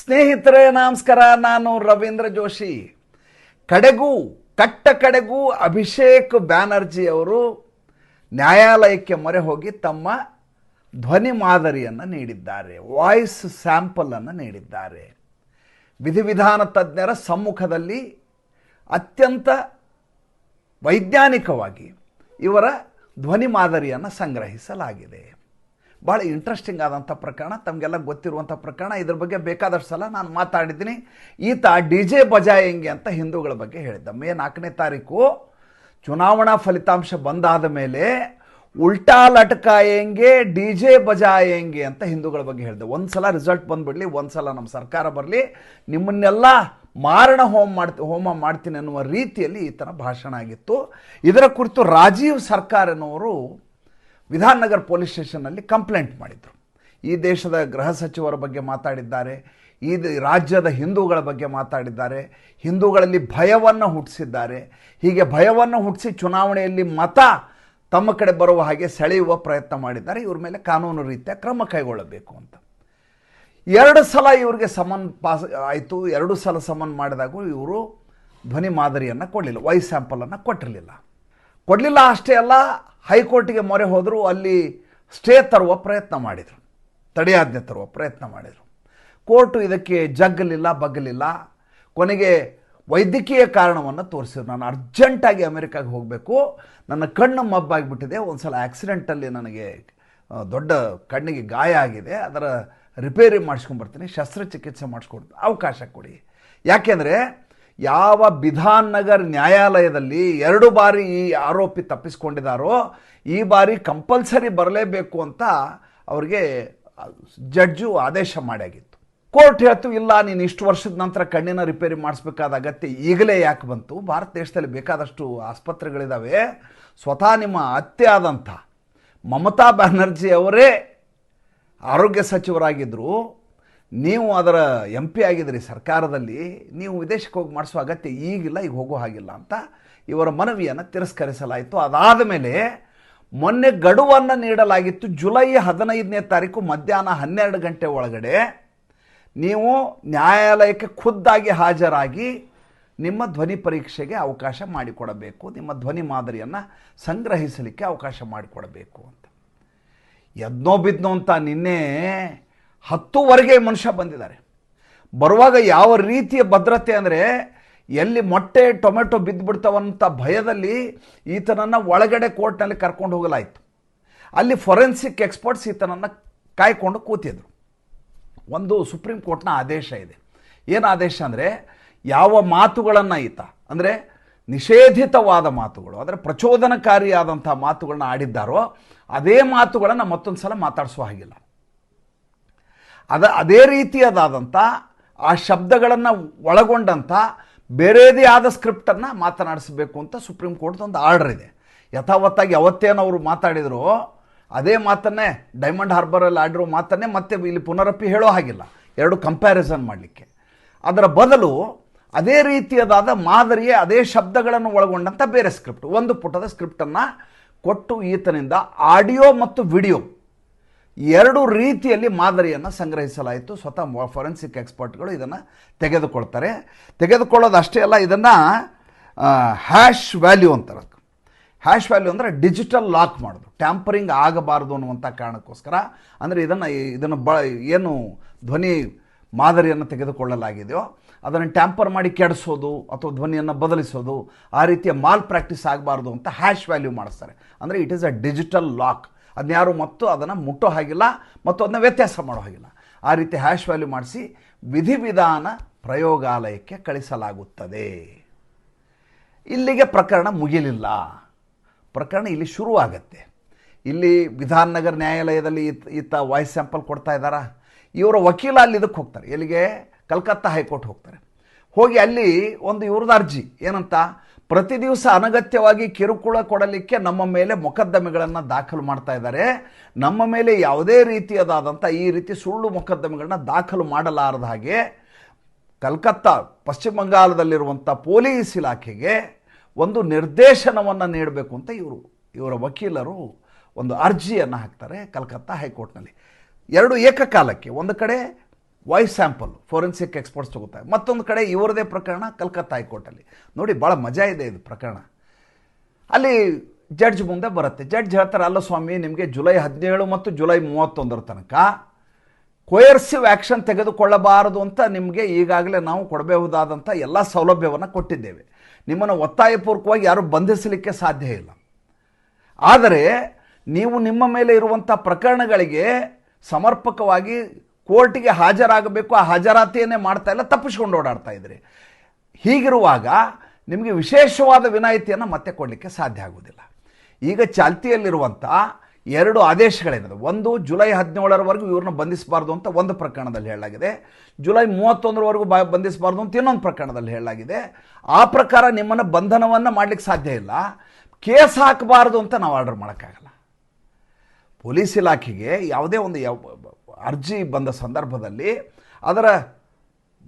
ಸ್ನೇಹಿತರೆ ನಮಸ್ಕಾರ. ನಾನು ರವೀಂದ್ರ ಜೋಶಿ. ಕಡೆಗೂ ಅಭಿಷೇಕ್ ಬ್ಯಾನರ್ಜಿ ಅವರು ನ್ಯಾಯಾಲಯಕ್ಕೆ ಮೊರೆ ಹೋಗಿ ತಮ್ಮ ಧ್ವನಿ ಮಾದರಿಯನ್ನು ನೀಡಿದ್ದಾರೆ, ವಾಯ್ಸ್ ಸ್ಯಾಂಪಲನ್ನು ನೀಡಿದ್ದಾರೆ. ವಿಧಿವಿಧಾನ ತಜ್ಞರ ಸಮ್ಮುಖದಲ್ಲಿ ಅತ್ಯಂತ ವೈಜ್ಞಾನಿಕವಾಗಿ ಇವರ ಧ್ವನಿ ಮಾದರಿಯನ್ನು ಸಂಗ್ರಹಿಸಲಾಗಿದೆ. ಭಾಳ ಇಂಟ್ರೆಸ್ಟಿಂಗ್ ಆದಂಥ ಪ್ರಕರಣ, ತಮಗೆಲ್ಲ ಗೊತ್ತಿರುವಂಥ ಪ್ರಕರಣ. ಇದ್ರ ಬಗ್ಗೆ ಬೇಕಾದಷ್ಟು ಸಲ ನಾನು ಮಾತಾಡಿದ್ದೀನಿ. ಈತ DJ ಬಜಾಯೆಂಗೆ ಅಂತ ಹಿಂದೂಗಳ ಬಗ್ಗೆ ಹೇಳಿದ್ದ. ಮೇ 4ನೇ ತಾರೀಕು ಚುನಾವಣಾ ಫಲಿತಾಂಶ ಬಂದಾದ ಮೇಲೆ ಉಲ್ಟಾ ಲಟ್ಕಾಯೆಂಗೆ DJ ಬಜಾಯೆಂಗೆ ಅಂತ ಹಿಂದೂಗಳ ಬಗ್ಗೆ ಹೇಳಿದೆ. ಒಂದು ಸಲ ರಿಸಲ್ಟ್ ಬಂದುಬಿಡಲಿ, ಒಂದು ಸಲ ನಮ್ಮ ಸರ್ಕಾರ ಬರಲಿ, ನಿಮ್ಮನ್ನೆಲ್ಲ ಮಾರಣ ಹೋಮ ಮಾಡ್ತೀನಿ ಅನ್ನುವ ರೀತಿಯಲ್ಲಿ ಈತನ ಭಾಷಣ ಆಗಿತ್ತು. ಇದರ ಕುರಿತು ರಾಜೀವ್ ಸರ್ಕಾರ್ ಎನ್ನುವರು ವಿಧಾನನಗರ್ ಪೊಲೀಸ್ ಸ್ಟೇಷನ್ನಲ್ಲಿ ಕಂಪ್ಲೇಂಟ್ ಮಾಡಿದರು. ಈ ದೇಶದ ಗೃಹ ಸಚಿವರ ಬಗ್ಗೆ ಮಾತಾಡಿದ್ದಾರೆ, ಈ ರಾಜ್ಯದ ಹಿಂದೂಗಳ ಬಗ್ಗೆ ಮಾತಾಡಿದ್ದಾರೆ, ಹಿಂದೂಗಳಲ್ಲಿ ಭಯವನ್ನು ಹುಟ್ಟಿಸಿದ್ದಾರೆ. ಹೀಗೆ ಭಯವನ್ನು ಹುಟ್ಟಿಸಿ ಚುನಾವಣೆಯಲ್ಲಿ ಮತ ತಮ್ಮ ಕಡೆ ಬರುವ ಹಾಗೆ ಸೆಳೆಯುವ ಪ್ರಯತ್ನ ಮಾಡಿದ್ದಾರೆ. ಇವ್ರ ಮೇಲೆ ಕಾನೂನು ರೀತಿಯ ಕ್ರಮ ಕೈಗೊಳ್ಳಬೇಕು ಅಂತ 2 ಸಲ ಇವರಿಗೆ ಸಮನ್ ಪಾಸ್ ಆಯಿತು. 2 ಸಲ ಸಮನ್ ಮಾಡಿದಾಗೂ ಇವರು ಧ್ವನಿ ಮಾದರಿಯನ್ನು ಕೊಡಲಿಲ್ಲ, ವಾಯ್ಸ್ ಸ್ಯಾಂಪಲನ್ನು ಕೊಡಲಿಲ್ಲ. ಅಷ್ಟೇ ಅಲ್ಲ, ಹೈಕೋರ್ಟಿಗೆ ಮೊರೆ ಹೋದರು. ಅಲ್ಲಿ ಸ್ಟೇ ತರುವ ಪ್ರಯತ್ನ ಮಾಡಿದರು, ತಡೆಯಾಜ್ಞೆ ತರುವ ಪ್ರಯತ್ನ ಮಾಡಿದರು. ಕೋರ್ಟು ಇದಕ್ಕೆ ಬಗ್ಗಲಿಲ್ಲ. ಕೊನೆಗೆ ವೈದ್ಯಕೀಯ ಕಾರಣವನ್ನು ತೋರಿಸಿದ್ರು. ನಾನು ಅರ್ಜೆಂಟಾಗಿ ಅಮೆರಿಕಾಗೆ ಹೋಗಬೇಕು, ನನ್ನ ಕಣ್ಣು ಮಬ್ಬಾಗಿಬಿಟ್ಟಿದೆ, ಒಂದು ಸಲ ಆಕ್ಸಿಡೆಂಟಲ್ಲಿ ನನಗೆ ದೊಡ್ಡ ಕಣ್ಣಿಗೆ ಗಾಯ ಆಗಿದೆ, ಅದರ ರಿಪೇರಿ ಮಾಡಿಸ್ಕೊಂಡ್ಬರ್ತೀನಿ, ಶಸ್ತ್ರಚಿಕಿತ್ಸೆ ಮಾಡಿಸ್ಕೊಡ್ತೀನಿ, ಅವಕಾಶ ಕೊಡಿ. ಯಾಕೆಂದರೆ ಯಾವ ವಿಧಾನನಗರ್ ನ್ಯಾಯಾಲಯದಲ್ಲಿ 2 ಬಾರಿ ಈ ಆರೋಪಿ ತಪ್ಪಿಸ್ಕೊಂಡಿದ್ದಾರೋ ಈ ಬಾರಿ ಕಂಪಲ್ಸರಿ ಬರಲೇಬೇಕು ಅಂತ ಅವ್ರಿಗೆ ಜಡ್ಜು ಆದೇಶ ಮಾಡಿಯಾಗಿತ್ತು. ಕೋರ್ಟ್ ಹೇಳ್ತು, ಇಲ್ಲ, ನೀನು ಇಷ್ಟು ವರ್ಷದ ನಂತರ ಕಣ್ಣಿನ ರಿಪೇರಿ ಮಾಡಿಸ್ಬೇಕಾದ ಅಗತ್ಯ ಈಗಲೇ ಯಾಕೆ ಬಂತು? ಭಾರತ ದೇಶದಲ್ಲಿ ಬೇಕಾದಷ್ಟು ಆಸ್ಪತ್ರೆಗಳಿದ್ದಾವೆ. ಸ್ವತಃ ನಿಮ್ಮ ಅತ್ತೆ ಆದಂಥ ಮಮತಾ ಬ್ಯಾನರ್ಜಿ ಅವರೇ ಆರೋಗ್ಯ ಸಚಿವರಾಗಿದ್ದರು, ನೀವು ಅದರ MP ಆಗಿದ್ರಿ ಸರ್ಕಾರದಲ್ಲಿ, ನೀವು ವಿದೇಶಕ್ಕೆ ಹೋಗಿ ಮಾಡಿಸೋ ಅಗತ್ಯ ಈಗಿಲ್ಲ, ಈಗ ಹೋಗೋ ಹಾಗಿಲ್ಲ ಅಂತ ಇವರ ಮನವಿಯನ್ನು ತಿರಸ್ಕರಿಸಲಾಯಿತು. ಅದಾದ ಮೇಲೆ ಮೊನ್ನೆ ಗಡುವನ್ನು ನೀಡಲಾಗಿತ್ತು. ಜುಲೈ 15ನೇ ತಾರೀಕು ಮಧ್ಯಾಹ್ನ 12 ಗಂಟೆ ಒಳಗಡೆ ನೀವು ನ್ಯಾಯಾಲಯಕ್ಕೆ ಖುದ್ದಾಗಿ ಹಾಜರಾಗಿ ನಿಮ್ಮ ಧ್ವನಿ ಪರೀಕ್ಷೆಗೆ ಅವಕಾಶ ಮಾಡಿಕೊಡಬೇಕು, ನಿಮ್ಮ ಧ್ವನಿ ಮಾದರಿಯನ್ನು ಸಂಗ್ರಹಿಸಲಿಕ್ಕೆ ಅವಕಾಶ ಮಾಡಿಕೊಡಬೇಕು ಅಂತ. ಎದ್ನೋ ಬಿದ್ನೋ ಅಂತ ನಿನ್ನೆ 10ವರೆಗೆ ಮನುಷ್ಯ ಬಂದಿದ್ದಾರೆ. ಬರುವಾಗ ಯಾವ ರೀತಿಯ ಭದ್ರತೆ ಅಂದರೆ, ಎಲ್ಲಿ ಮೊಟ್ಟೆ ಟೊಮೆಟೊ ಬಿದ್ದುಬಿಡ್ತಾವಂಥ ಭಯದಲ್ಲಿ ಈತನನ್ನು ಒಳಗಡೆ ಕೋರ್ಟ್ನಲ್ಲಿ ಕರ್ಕೊಂಡು ಹೋಗಲಾಯಿತು. ಅಲ್ಲಿ ಫೊರೆನ್ಸಿಕ್ ಎಕ್ಸ್ಪರ್ಟ್ಸ್ ಈತನನ್ನು ಕಾಯ್ಕೊಂಡು ಕೂತಿದ್ರು. ಒಂದು ಸುಪ್ರೀಂ ಕೋರ್ಟ್ನ ಆದೇಶ ಇದೆ. ಏನು ಆದೇಶ ಅಂದರೆ, ಯಾವ ಮಾತುಗಳನ್ನು ಈತ ಅಂದರೆ ನಿಷೇಧಿತವಾದ ಮಾತುಗಳು, ಅಂದರೆ ಪ್ರಚೋದನಕಾರಿಯಾದಂಥ ಮಾತುಗಳನ್ನ ಆಡಿದ್ದಾರೋ ಅದೇ ಮಾತುಗಳನ್ನು ಮತ್ತೊಂದು ಸಲ ಮಾತಾಡಿಸುವ ಹಾಗಿಲ್ಲ. ಅದೇ ರೀತಿಯಾದಂಥ ಆ ಶಬ್ದಗಳನ್ನು ಒಳಗೊಂಡಂಥ ಬೇರೆದೇ ಆದ ಸ್ಕ್ರಿಪ್ಟನ್ನು ಮಾತನಾಡಿಸಬೇಕು ಅಂತ ಸುಪ್ರೀಂ ಕೋರ್ಟ್ ಒಂದು ಆರ್ಡರ್ ಇದೆ. ಯಥಾವತ್ತಾಗಿ ಅವತ್ತೇನು ಅವರು ಮಾತಾಡಿದ್ರು ಅದೇ ಮಾತನ್ನೇ, ಡೈಮಂಡ್ ಹಾರ್ಬರಲ್ಲಿ ಆಡಿರೋ ಮಾತನ್ನೇ ಮತ್ತೆ ಇಲ್ಲಿ ಪುನರಪ್ಪಿ ಹೇಳೋ ಹಾಗಿಲ್ಲ, 2 ಕಂಪ್ಯಾರಿಸನ್ ಮಾಡಲಿಕ್ಕೆ. ಅದರ ಬದಲು ಅದೇ ರೀತಿಯಾದ ಮಾದರಿಯೇ ಅದೇ ಶಬ್ದಗಳನ್ನು ಒಳಗೊಂಡಂಥ ಬೇರೆ ಸ್ಕ್ರಿಪ್ಟ್, 1 ಪುಟದ ಸ್ಕ್ರಿಪ್ಟನ್ನು ಕೊಟ್ಟು ಈತನಿಂದ ಆಡಿಯೋ ಮತ್ತು ವಿಡಿಯೋ 2 ರೀತಿಯಲ್ಲಿ ಮಾದರಿಯನ್ನು ಸಂಗ್ರಹಿಸಲಾಯಿತು. ಸ್ವತಃ ಫೊರೆನ್ಸಿಕ್ ಎಕ್ಸ್ಪರ್ಟ್ಗಳು ಇದನ್ನು ತೆಗೆದುಕೊಳ್ಳೋದು ಅಷ್ಟೇ ಅಲ್ಲ, ಇದನ್ನು ಹ್ಯಾಶ್ ವ್ಯಾಲ್ಯೂ ಅಂತಾರೆ. ಹ್ಯಾಶ್ ವ್ಯಾಲ್ಯೂ ಅಂದರೆ ಡಿಜಿಟಲ್ ಲಾಕ್ ಮಾಡೋದು, ಟ್ಯಾಂಪರಿಂಗ್ ಆಗಬಾರ್ದು ಅನ್ನುವಂಥ ಕಾರಣಕ್ಕೋಸ್ಕರ. ಅಂದರೆ ಇದನ್ನು ಏನು ಧ್ವನಿ ಮಾದರಿಯನ್ನು ತೆಗೆದುಕೊಳ್ಳಲಾಗಿದೆಯೋ ಅದನ್ನು ಟ್ಯಾಂಪರ್ ಮಾಡಿ ಕೆಡಿಸೋದು ಅಥವಾ ಧ್ವನಿಯನ್ನು ಬದಲಿಸೋದು, ಆ ರೀತಿಯ ಮಾಲ್ ಪ್ರಾಕ್ಟೀಸ್ ಆಗಬಾರ್ದು ಅಂತ ಹ್ಯಾಶ್ ವ್ಯಾಲ್ಯೂ ಮಾಡಿಸ್ತಾರೆ. ಅಂದರೆ it is a digital lock, ಅದನ್ಯಾರು ಮತ್ತು ಅದನ್ನು ಮುಟ್ಟೋ ಹಾಗಿಲ್ಲ ಮತ್ತು ಅದನ್ನು ವ್ಯತ್ಯಾಸ ಮಾಡೋ ಹಾಗಿಲ್ಲ. ಆ ರೀತಿ ಹ್ಯಾಶ್ ವ್ಯಾಲ್ಯೂ ಮಾಡಿಸಿ ವಿಧಿವಿಧಾನ ಪ್ರಯೋಗಾಲಯಕ್ಕೆ ಕಳಿಸಲಾಗುತ್ತದೆ. ಇಲ್ಲಿಗೆ ಪ್ರಕರಣ ಮುಗಿಲಿಲ್ಲ, ಪ್ರಕರಣ ಇಲ್ಲಿ ಶುರುವಾಗತ್ತೆ. ಇಲ್ಲಿ ವಿಧಾನನಗರ್ ನ್ಯಾಯಾಲಯದಲ್ಲಿ ಈತ ವಾಯ್ಸ್ ಸ್ಯಾಂಪಲ್ ಕೊಡ್ತಾ ಇದ್ದಾರಾ, ಇವರ ವಕೀಲ ಅಲ್ಲಿ ಇದಕ್ಕೆ ಹೋಗ್ತಾರೆ, ಎಲ್ಲಿಗೆ? ಕಲ್ಕತ್ತಾ ಹೈಕೋರ್ಟ್ ಹೋಗ್ತಾರೆ. ಹೋಗಿ ಅಲ್ಲಿ ಒಂದು ಇವ್ರದ್ದು ಅರ್ಜಿ ಏನಂತ, ಪ್ರತಿ ದಿವಸ ಅನಗತ್ಯವಾಗಿ ಕಿರುಕುಳ ಕೊಡಲಿಕ್ಕೆ ನಮ್ಮ ಮೇಲೆ ಮೊಕದ್ದಮೆಗಳನ್ನು ದಾಖಲು ಮಾಡ್ತಾ ಇದ್ದಾರೆ, ನಮ್ಮ ಮೇಲೆ ಯಾವುದೇ ರೀತಿಯಾದಂಥ ಈ ರೀತಿ ಸುಳ್ಳು ಮೊಕದ್ದಮೆಗಳನ್ನ ದಾಖಲು ಮಾಡಲಾರದ ಹಾಗೆ ಕಲ್ಕತ್ತಾ ಪಶ್ಚಿಮ ಬಂಗಾಳದಲ್ಲಿರುವಂಥ ಪೊಲೀಸ್ ಇಲಾಖೆಗೆ ಒಂದು ನಿರ್ದೇಶನವನ್ನು ನೀಡಬೇಕು ಅಂತ ಇವರ ವಕೀಲರು ಒಂದು ಅರ್ಜಿಯನ್ನು ಹಾಕ್ತಾರೆ ಕಲ್ಕತ್ತಾ ಹೈಕೋರ್ಟ್ನಲ್ಲಿ. 2 ಏಕಕಾಲಕ್ಕೆ, ಒಂದು ಕಡೆ ವಾಯ್ಸ್ ಸ್ಯಾಂಪಲ್ ಫೋರೆನ್ಸಿಕ್ ಎಕ್ಸ್ಪರ್ಟ್ಸ್ ತಗೋತಾರೆ. ಮತ್ತೊಂದು ಕಡೆ ಇವರದೇ ಪ್ರಕರಣ ಕಲ್ಕತ್ತಾ ಹೈಕೋರ್ಟಲ್ಲಿ. ನೋಡಿ ಭಾಳ ಮಜಾ ಇದೆ ಇದು ಪ್ರಕರಣ. ಅಲ್ಲಿ ಜಡ್ಜ್ ಮುಂದೆ ಬರುತ್ತೆ. ಜಡ್ಜ್ ಹೇಳ್ತಾರೆ, ಅಲ್ಲ ಸ್ವಾಮಿ, ನಿಮಗೆ ಜುಲೈ 17 ಮತ್ತು ಜುಲೈ 31 ತನಕ ಕೊಯರ್ಸಿವ್ ಆ್ಯಕ್ಷನ್ ತೆಗೆದುಕೊಳ್ಳಬಾರದು ಅಂತ ನಿಮಗೆ ಈಗಾಗಲೇ ನಾವು ಕೊಡಬಹುದಾದಂಥ ಎಲ್ಲ ಸೌಲಭ್ಯವನ್ನು ಕೊಟ್ಟಿದ್ದೇವೆ. ನಿಮ್ಮನ್ನು ಒತ್ತಾಯಪೂರ್ವಕವಾಗಿ ಯಾರೂ ಬಂಧಿಸಲಿಕ್ಕೆ ಸಾಧ್ಯ ಇಲ್ಲ. ಆದರೆ ನೀವು ನಿಮ್ಮ ಮೇಲೆ ಇರುವಂಥ ಪ್ರಕರಣಗಳಿಗೆ ಸಮರ್ಪಕವಾಗಿ ಕೋರ್ಟಿಗೆ ಹಾಜರಾಗಬೇಕು, ಆ ಹಾಜರಾತಿಯನ್ನೇ ಮಾಡ್ತಾ ಇಲ್ಲ, ತಪ್ಪಿಸ್ಕೊಂಡು ಓಡಾಡ್ತಾ ಇದ್ರಿ. ಹೀಗಿರುವಾಗ ನಿಮಗೆ ವಿಶೇಷವಾದ ವಿನಾಯಿತಿಯನ್ನು ಮತ್ತೆ ಕೊಡಲಿಕ್ಕೆ ಸಾಧ್ಯ ಆಗುವುದಿಲ್ಲ. ಈಗ ಚಾಲ್ತಿಯಲ್ಲಿರುವಂಥ 2 ಆದೇಶಗಳೇನಿದೆ. ಒಂದು ಜುಲೈ 17ರವರೆಗೂ ಇವ್ರನ್ನ ಬಂಧಿಸಬಾರ್ದು ಅಂತ ಒಂದು ಪ್ರಕರಣದಲ್ಲಿ ಹೇಳಲಾಗಿದೆ, ಜುಲೈ 31ರವರೆಗೂ ಬಂಧಿಸಬಾರ್ದು ಅಂತ ಇನ್ನೊಂದು ಪ್ರಕರಣದಲ್ಲಿ ಹೇಳಲಾಗಿದೆ. ಆ ಪ್ರಕಾರ ನಿಮ್ಮನ್ನು ಬಂಧನವನ್ನು ಮಾಡಲಿಕ್ಕೆ ಸಾಧ್ಯ ಇಲ್ಲ. ಕೇಸ್ ಹಾಕಬಾರ್ದು ಅಂತ ನಾವು ಆರ್ಡರ್ ಮಾಡೋಕ್ಕಾಗಲ್ಲ. ಪೊಲೀಸ್ ಇಲಾಖೆಗೆ ಯಾವುದೇ ಒಂದು ಅರ್ಜಿ ಬಂದ ಸಂದರ್ಭದಲ್ಲಿ ಅದರ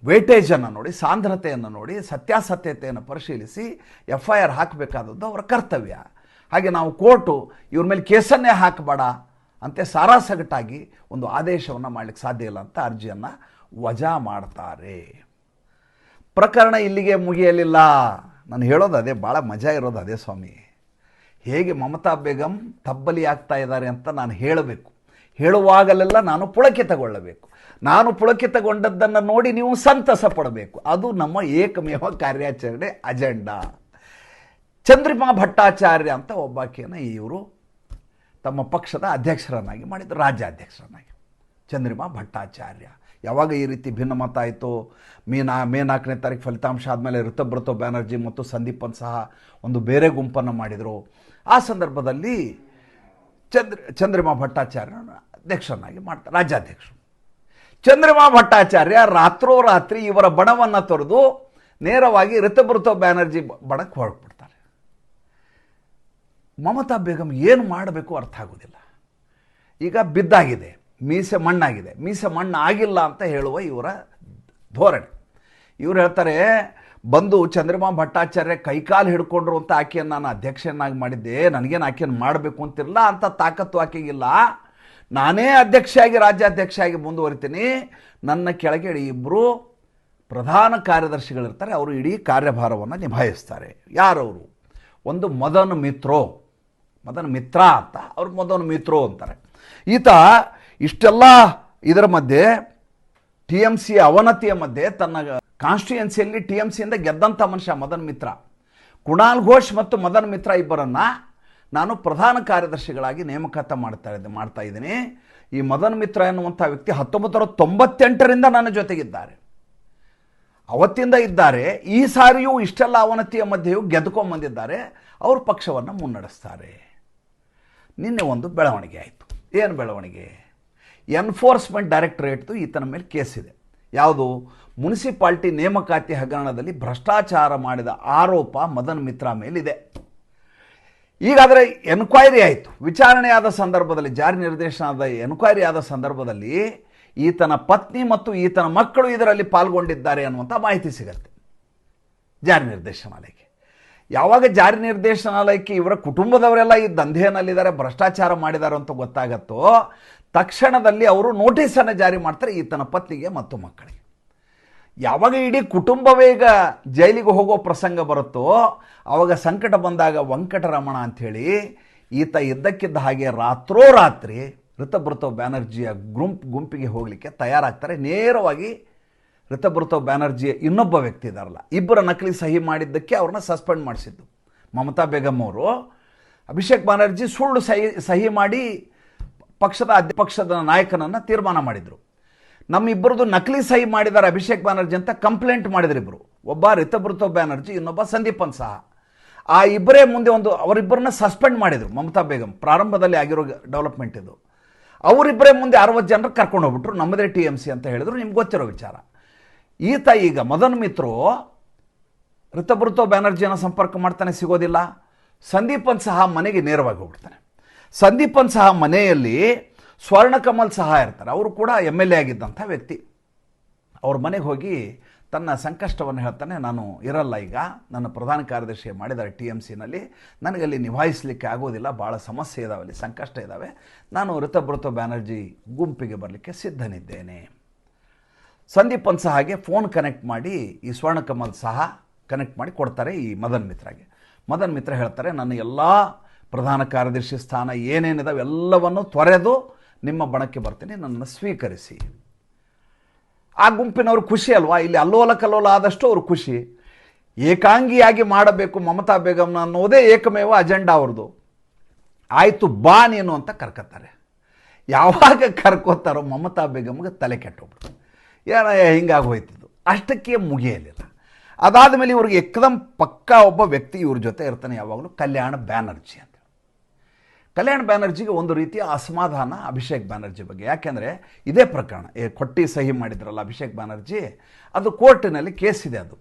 ವೇಟೇಜನ್ನು ನೋಡಿ, ಸಾಂದ್ರತೆಯನ್ನು ನೋಡಿ, ಸತ್ಯಾಸತ್ಯತೆಯನ್ನು ಪರಿಶೀಲಿಸಿ FIR ಹಾಕಬೇಕಾದದ್ದು ಅವರ ಕರ್ತವ್ಯ. ಹಾಗೆ ನಾವು ಕೋರ್ಟು ಇವ್ರ ಮೇಲೆ ಕೇಸನ್ನೇ ಹಾಕಬೇಡ ಅಂತೆ ಸಾರಾಸಗಟಾಗಿ ಒಂದು ಆದೇಶವನ್ನು ಮಾಡಲಿಕ್ಕೆ ಸಾಧ್ಯ ಇಲ್ಲ ಅಂತ ಅರ್ಜಿಯನ್ನು ವಜಾ ಮಾಡ್ತಾರೆ. ಪ್ರಕರಣ ಇಲ್ಲಿಗೆ ಮುಗಿಯಲಿಲ್ಲ. ನಾನು ಹೇಳೋದು ಅದೇ, ಭಾಳ ಮಜಾ ಇರೋದು ಅದೇ ಸ್ವಾಮಿ. ಹೇಗೆ ಮಮತಾ ಬೇಗಂ ತಬ್ಬಲಿ ಆಗ್ತಾ ಇದ್ದಾರೆ ಅಂತ ನಾನು ಹೇಳಬೇಕು. ಹೇಳುವಾಗಲೆಲ್ಲ ನಾನು ಪುಳಕಿತಗೊಳ್ಳಬೇಕು. ನಾನು ಪುಳಕಿತಗೊಂಡದ್ದನ್ನು ನೋಡಿ ನೀವು ಸಂತಸ ಪಡಬೇಕು. ಅದು ನಮ್ಮ ಏಕಮೇವ ಕಾರ್ಯಾಚರಣೆ ಅಜೆಂಡಾ. ಚಂದ್ರಿಮಾ ಭಟ್ಟಾಚಾರ್ಯ ಅಂತ ಒಬ್ಬಾಕೆಯನ್ನು ಇವರು ತಮ್ಮ ಪಕ್ಷದ ಅಧ್ಯಕ್ಷರನ್ನಾಗಿ ಮಾಡಿದರು, ರಾಜ್ಯಾಧ್ಯಕ್ಷರನ್ನಾಗಿ. ಚಂದ್ರಿಮಾ ಭಟ್ಟಾಚಾರ್ಯ ಯಾವಾಗ ಈ ರೀತಿ ಭಿನ್ನಮತ ಆಯಿತು, ಮೇ 4ನೇ ತಾರೀಕು ಫಲಿತಾಂಶ ಆದಮೇಲೆ ಋತಬ್ರತ ಬ್ಯಾನರ್ಜಿ ಮತ್ತು ಸಂದೀಪನ್ ಸಹ ಒಂದು ಬೇರೆ ಗುಂಪನ್ನು ಮಾಡಿದರು. ಆ ಸಂದರ್ಭದಲ್ಲಿ ಚಂದ್ರಿಮಾ ಭಟ್ಟಾಚಾರ್ಯನ ಅಧ್ಯಕ್ಷರನ್ನಾಗಿ ಮಾಡ್ತಾರೆ, ರಾಜ್ಯಾಧ್ಯಕ್ಷರು. ಚಂದ್ರಿಮಾ ಭಟ್ಟಾಚಾರ್ಯ ರಾತ್ರೋರಾತ್ರಿ ಇವರ ಬಣವನ್ನು ತೊರೆದು ನೇರವಾಗಿ ಋತಬ್ರತ ಬ್ಯಾನರ್ಜಿ ಬಣಕ್ಕೆ ಹೊರಡ್ಬಿಡ್ತಾರೆ. ಮಮತಾ ಬೇಗಂ ಏನು ಮಾಡಬೇಕು ಅರ್ಥ ಆಗೋದಿಲ್ಲ. ಈಗ ಬಿದ್ದಾಗಿದೆ, ಮೀಸೆ ಮಣ್ಣಾಗಿದೆ, ಮೀಸೆ ಮಣ್ಣು ಆಗಿಲ್ಲ ಅಂತ ಹೇಳುವ ಇವರ ಧೋರಣೆ. ಇವ್ರು ಹೇಳ್ತಾರೆ, ಬಂದು ಚಂದ್ರಿಮಾ ಭಟ್ಟಾಚಾರ್ಯ ಕೈಕಾಲು ಹಿಡ್ಕೊಂಡ್ರು ಅಂತ ಆಕೆಯನ್ನು ನಾನು ಅಧ್ಯಕ್ಷನಾಗಿ ಮಾಡಿದ್ದೆ, ನನಗೇನು ಆಕೆಯನ್ನು ಮಾಡಬೇಕು ಅಂತಿರಲ್ಲ ಅಂತ ತಾಕತ್ತು ಆಕೆಗಿಲ್ಲ. ನಾನೇ ಅಧ್ಯಕ್ಷೆಯಾಗಿ ರಾಜ್ಯಾಧ್ಯಕ್ಷೆಯಾಗಿ ಮುಂದುವರಿತೀನಿ. ನನ್ನ ಕೆಳಗೆ ಇಬ್ಬರು ಪ್ರಧಾನ ಕಾರ್ಯದರ್ಶಿಗಳಿರ್ತಾರೆ, ಅವರು ಇಡೀ ಕಾರ್ಯಭಾರವನ್ನು ನಿಭಾಯಿಸ್ತಾರೆ. ಯಾರವರು? ಒಂದು ಮದನ್ ಮಿತ್ರ ಅಂತ, ಅವ್ರು ಮದನ್ ಮಿತ್ರೋ ಅಂತಾರೆ. ಈತ ಇಷ್ಟೆಲ್ಲ ಇದರ ಮಧ್ಯೆ TMC ಅವನತಿಯ ಮಧ್ಯೆ ತನ್ನ ಕಾನ್ಸ್ಟಿಟ್ಯೂಯನ್ಸಿಯಲ್ಲಿ TMCಯಿಂದ ಗೆದ್ದಂಥ ಮನುಷ್ಯ ಮದನ್ ಮಿತ್ರ. ಕುಣಾಲ್ ಘೋಷ್ ಮತ್ತು ಮದನ್ ಮಿತ್ರ ಇಬ್ಬರನ್ನು ನಾನು ಪ್ರಧಾನ ಕಾರ್ಯದರ್ಶಿಗಳಾಗಿ ನೇಮಕಾತ ಮಾಡ್ತಾ ಇದ್ದೀನಿ. ಈ ಮದನ್ ಮಿತ್ರ ಎನ್ನುವಂಥ ವ್ಯಕ್ತಿ 1998ರಿಂದ ನನ್ನ ಜೊತೆಗಿದ್ದಾರೆ, ಅವತ್ತಿಂದ ಇದ್ದಾರೆ. ಈ ಸಾರಿಯೂ ಇಷ್ಟೆಲ್ಲ ಅವನತಿಯ ಮಧ್ಯೆಯೂ ಗೆದ್ದುಕೊಂಡ್ಬಂದಿದ್ದಾರೆ. ಅವರು ಪಕ್ಷವನ್ನು ಮುನ್ನಡೆಸ್ತಾರೆ. ನಿನ್ನೆ ಒಂದು ಬೆಳವಣಿಗೆ ಆಯಿತು. ಏನು ಬೆಳವಣಿಗೆ? ಎನ್ಫೋರ್ಸ್ಮೆಂಟ್ ಡೈರೆಕ್ಟರೇಟ್ದು ಈತನ ಮೇಲೆ ಕೇಸಿದೆ. ಯಾವುದು? ಮುನ್ಸಿಪಾಲ್ಟಿ ನೇಮಕಾತಿ ಹಗರಣದಲ್ಲಿ ಭ್ರಷ್ಟಾಚಾರ ಮಾಡಿದ ಆರೋಪ ಮದನ್ ಮಿತ್ರ ಮೇಲಿದೆ. ಈಗಾದರೆ ಎನ್ಕ್ವೈರಿ ಆಯಿತು. ವಿಚಾರಣೆಯಾದ ಸಂದರ್ಭದಲ್ಲಿ, ಜಾರಿ ನಿರ್ದೇಶನದ ಎನ್ಕ್ವೈರಿ ಆದ ಸಂದರ್ಭದಲ್ಲಿ ಈತನ ಪತ್ನಿ ಮತ್ತು ಈತನ ಮಕ್ಕಳು ಇದರಲ್ಲಿ ಪಾಲ್ಗೊಂಡಿದ್ದಾರೆ ಅನ್ನುವಂಥ ಮಾಹಿತಿ ಸಿಗುತ್ತೆ ಜಾರಿ ನಿರ್ದೇಶನಾಲಯಕ್ಕೆ. ಯಾವಾಗ ಜಾರಿ ನಿರ್ದೇಶನಾಲಯಕ್ಕೆ ಇವರ ಕುಟುಂಬದವರೆಲ್ಲ ಈ ದಂಧೆಯಲ್ಲಿದ್ದಾರೆ, ಭ್ರಷ್ಟಾಚಾರ ಮಾಡಿದ್ದಾರೆ ಅಂತ ಗೊತ್ತಾಗತ್ತೋ, ತಕ್ಷಣದಲ್ಲಿ ಅವರು ನೋಟಿಸನ್ನು ಜಾರಿ ಮಾಡ್ತಾರೆ ಈತನ ಪತ್ನಿಗೆ ಮತ್ತು ಮಕ್ಕಳಿಗೆ. ಯಾವಾಗ ಇಡೀ ಕುಟುಂಬವೇ ಈಗ ಜೈಲಿಗೆ ಹೋಗೋ ಪ್ರಸಂಗ ಬರುತ್ತೋ, ಆವಾಗ ಸಂಕಟ ಬಂದಾಗ ವೆಂಕಟರಮಣ ಅಂಥೇಳಿ ಈತ ಇದ್ದಕ್ಕಿದ್ದ ಹಾಗೆ ರಾತ್ರೋರಾತ್ರಿ ಋತಬ್ರತ ಬ್ಯಾನರ್ಜಿಯ ಗುಂಪಿಗೆ ಹೋಗಲಿಕ್ಕೆ ತಯಾರಾಗ್ತಾರೆ. ನೇರವಾಗಿ ಋತಬ್ರತ ಬ್ಯಾನರ್ಜಿಯ ಇನ್ನೊಬ್ಬ ವ್ಯಕ್ತಿ ಇದ್ದಾರಲ್ಲ, ಇಬ್ಬರ ನಕಲಿ ಸಹಿ ಮಾಡಿದ್ದಕ್ಕೆ ಅವ್ರನ್ನ ಸಸ್ಪೆಂಡ್ ಮಾಡಿಸಿದ್ದು ಮಮತಾ ಬೇಗಂ ಅವರು. ಅಭಿಷೇಕ್ ಬ್ಯಾನರ್ಜಿ ಸುಳ್ಳು ಸಹಿ ಮಾಡಿ ಪಕ್ಷದ ನಾಯಕನನ್ನು ತೀರ್ಮಾನ ಮಾಡಿದರು. ನಮ್ಮಿಬ್ಬರದು ನಕಲಿ ಸಹಿ ಮಾಡಿದ್ದಾರೆ ಅಭಿಷೇಕ್ ಬ್ಯಾನರ್ಜಿ ಅಂತ ಕಂಪ್ಲೇಂಟ್ ಮಾಡಿದ್ರು ಇಬ್ಬರು. ಒಬ್ಬ ಋತಬ್ರತ ಬ್ಯಾನರ್ಜಿ, ಇನ್ನೊಬ್ಬ ಸಂದೀಪನ್ ಸಹ. ಆ ಇಬ್ಬರೇ ಮುಂದೆ ಅವರಿಬ್ಬರನ್ನ ಸಸ್ಪೆಂಡ್ ಮಾಡಿದರು ಮಮತಾ ಬೇಗಂ. ಪ್ರಾರಂಭದಲ್ಲಿ ಆಗಿರೋ ಡೆವಲಪ್ಮೆಂಟ್ ಇದು. ಅವರಿಬ್ಬರೇ ಮುಂದೆ 60 ಜನರು ಕರ್ಕೊಂಡು ಹೋಗ್ಬಿಟ್ರು. ನಮ್ಮದೇ TMC ಅಂತ ಹೇಳಿದ್ರು, ನಿಮ್ಗೆ ಗೊತ್ತಿರೋ ವಿಚಾರ. ಈತ ಈಗ ಮದನ್ ಮಿತ್ರೋ ಋತಬ್ರತ ಬ್ಯಾನರ್ಜಿಯನ್ನು ಸಂಪರ್ಕ ಮಾಡ್ತಾನೆ, ಸಿಗೋದಿಲ್ಲ. ಸಂದೀಪನ್ ಸಹ ಮನೆಗೆ ನೇರವಾಗಿ ಹೋಗ್ಬಿಡ್ತಾನೆ. ಸಂದೀಪನ್ ಸಹ ಮನೆಯಲ್ಲಿ ಸ್ವರ್ಣಕಮಲ್ ಸಹ ಇರ್ತಾರೆ, ಅವರು ಕೂಡ MLA ಆಗಿದ್ದಂಥ ವ್ಯಕ್ತಿ. ಅವ್ರ ಮನೆಗೆ ಹೋಗಿ ತನ್ನ ಸಂಕಷ್ಟವನ್ನು ಹೇಳ್ತಾನೆ. ನಾನು ಇರಲ್ಲ, ಈಗ ನನ್ನ ಪ್ರಧಾನ ಕಾರ್ಯದರ್ಶಿ ಮಾಡಿದ್ದಾರೆ TMCನಲ್ಲಿ, ನನಗಲ್ಲಿ ನಿಭಾಯಿಸಲಿಕ್ಕೆ ಆಗೋದಿಲ್ಲ, ಭಾಳ ಸಮಸ್ಯೆ ಇದ್ದಾವೆ, ಅಲ್ಲಿ ಸಂಕಷ್ಟ ಇದ್ದಾವೆ, ನಾನು ಋತಬ್ರತ ಬ್ಯಾನರ್ಜಿ ಗುಂಪಿಗೆ ಬರಲಿಕ್ಕೆ ಸಿದ್ಧನಿದ್ದೇನೆ. ಸಂದೀಪನ್ ಸಹಾಗೆ ಫೋನ್ ಕನೆಕ್ಟ್ ಮಾಡಿ ಈ ಸ್ವರ್ಣಕಮಲ್ ಸಹ ಕನೆಕ್ಟ್ ಮಾಡಿ ಕೊಡ್ತಾರೆ ಈ ಮದನ್ ಮಿತ್ರಾಗೆ. ಮದನ್ ಮಿತ್ರ ಹೇಳ್ತಾರೆ, ನನ್ನ ಎಲ್ಲ ಪ್ರಧಾನ ಕಾರ್ಯದರ್ಶಿ ಸ್ಥಾನ ಏನೇನಿದಾವೆ ಎಲ್ಲವನ್ನು ತೊರೆದು ನಿಮ್ಮ ಬಣಕ್ಕೆ ಬರ್ತೀನಿ, ನನ್ನನ್ನು ಸ್ವೀಕರಿಸಿ. ಆ ಗುಂಪಿನವರು ಖುಷಿ ಅಲ್ವಾ, ಇಲ್ಲಿ ಅಲ್ಲೋಲ ಕಲ್ಲೋಲ ಆದಷ್ಟು ಅವರು ಖುಷಿ. ಏಕಾಂಗಿಯಾಗಿ ಮಾಡಬೇಕು ಮಮತಾ ಬೇಗಂನ ಅನ್ನೋದೇ ಏಕಮೇವ ಅಜೆಂಡಾ ಅವ್ರದ್ದು. ಆಯಿತು ಬಾ ನೀನು ಅಂತ ಕರ್ಕೊತಾರೆ. ಯಾವಾಗ ಕರ್ಕೋತಾರೋ ಮಮತಾ ಬೇಗಮ್ಗೆ ತಲೆ ಕೆಟ್ಟೋಗ್ಬಿಡ್ತು. ಏನ ಹಿಂಗಾಗಿ ಹೋಯ್ತಿದ್ದು, ಅಷ್ಟಕ್ಕೆ ಮುಗಿಯಲಿಲ್ಲ. ಅದಾದ ಮೇಲೆ ಇವ್ರಿಗೆ ಏಕದಮ್ ಪಕ್ಕಾ ಒಬ್ಬ ವ್ಯಕ್ತಿ ಇವ್ರ ಜೊತೆ ಇರ್ತಾನೆ ಯಾವಾಗಲೂ, ಕಲ್ಯಾಣ ಬ್ಯಾನರ್ಜಿ ಅಂತ. ಕಲ್ಯಾಣ್ ಬ್ಯಾನರ್ಜಿಗೆ ಒಂದು ರೀತಿಯ ಅಸಮಾಧಾನ ಅಭಿಷೇಕ್ ಬ್ಯಾನರ್ಜಿ ಬಗ್ಗೆ. ಯಾಕೆಂದರೆ ಇದೇ ಪ್ರಕರಣ ಕೊಟ್ಟಿ ಸಹಿ ಮಾಡಿದ್ರಲ್ಲ ಅಭಿಷೇಕ್ ಬ್ಯಾನರ್ಜಿ, ಅದು ಕೋರ್ಟಿನಲ್ಲಿ ಕೇಸ್ ಇದೆ. ಅದು